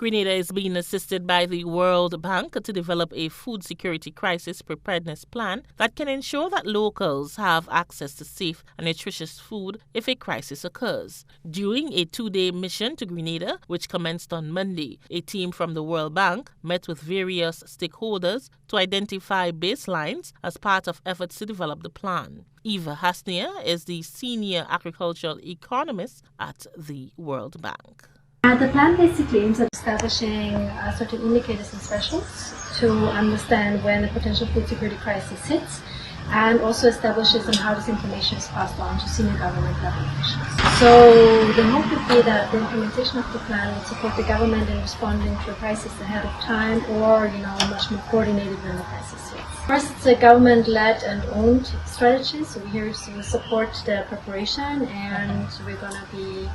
Grenada is being assisted by the World Bank to develop a food security crisis preparedness plan that can ensure that locals have access to safe and nutritious food if a crisis occurs. During a 2-day mission to Grenada, which commenced on Monday, a team from the World Bank met with various stakeholders to identify baselines as part of efforts to develop the plan. Eva Hasnia is the senior agricultural economist at the World Bank. The plan basically aims at establishing certain indicators and thresholds to understand when a potential food security crisis hits, and also establishes on how this information is passed on to senior government level officials. So the hope would be that the implementation of the plan would support the government in responding to a crisis ahead of time, or much more coordinated when the crisis hits. First, it's a government-led and owned strategy, so we're here to support the preparation, and we're going to be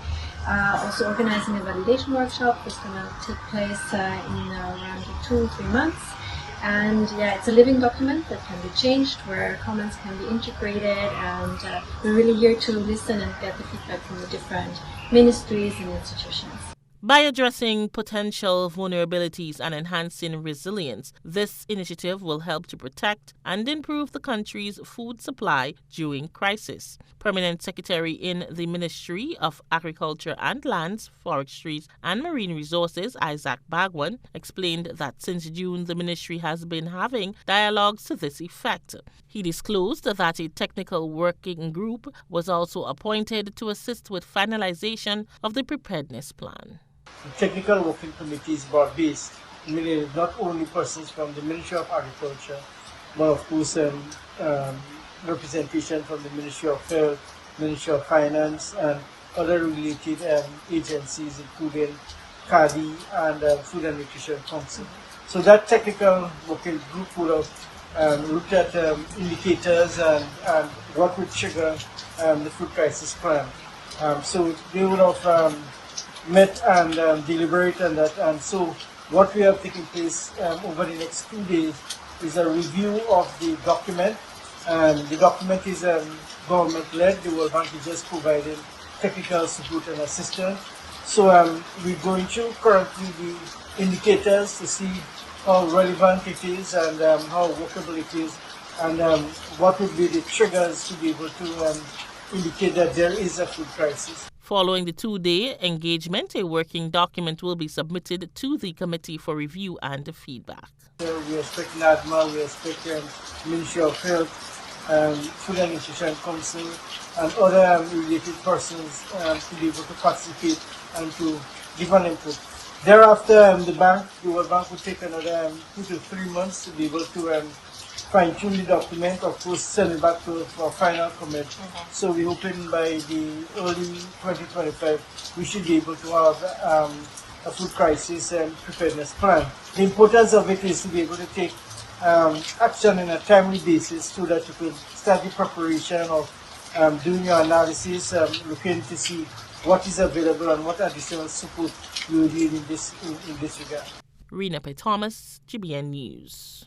also organizing a validation workshop that's going to take place in around 2-3 months. And it's a living document that can be changed, where comments can be integrated, and we're really here to listen and get the feedback from the different ministries and institutions. By addressing potential vulnerabilities and enhancing resilience, this initiative will help to protect and improve the country's food supply during crisis. Permanent Secretary in the Ministry of Agriculture and Lands, Forestries and Marine Resources, Isaac Bagwan, explained that since June the ministry has been having dialogues to this effect. He disclosed that a technical working group was also appointed to assist with finalization of the preparedness plan. The technical working committee is broad-based, meaning not only persons from the Ministry of Agriculture, but of course representation from the Ministry of Health, Ministry of Finance, and other related agencies, including CADI and Food and Nutrition Council. So that technical working group would have looked at indicators and what would trigger the food crisis plan. So they would have met and deliberate on that, and so what we have taken place over the next 2 days is a review of the document, and the document is government-led. The World Bank is just providing technical support and assistance. So we're going through currently the indicators to see how relevant it is and how workable it is, and what would be the triggers to be able to indicate that there is a food crisis. Following the 2-day engagement, a working document will be submitted to the committee for review and feedback. We expect NADMA, we expect Ministry of Health, Food and Nutrition Council, and other related persons to be able to participate and to give an input. Thereafter, the World Bank will take another 2 to 3 months to be able to fine-tune the document, of course send it back for final comment. So we're hoping by the early 2025 we should be able to have a food crisis and preparedness plan. The importance of it is to be able to take action on a timely basis so that you can start the preparation of doing your analysis, looking to see what is available and what additional support you will need in this regard. Rena P. Thomas, GBN News.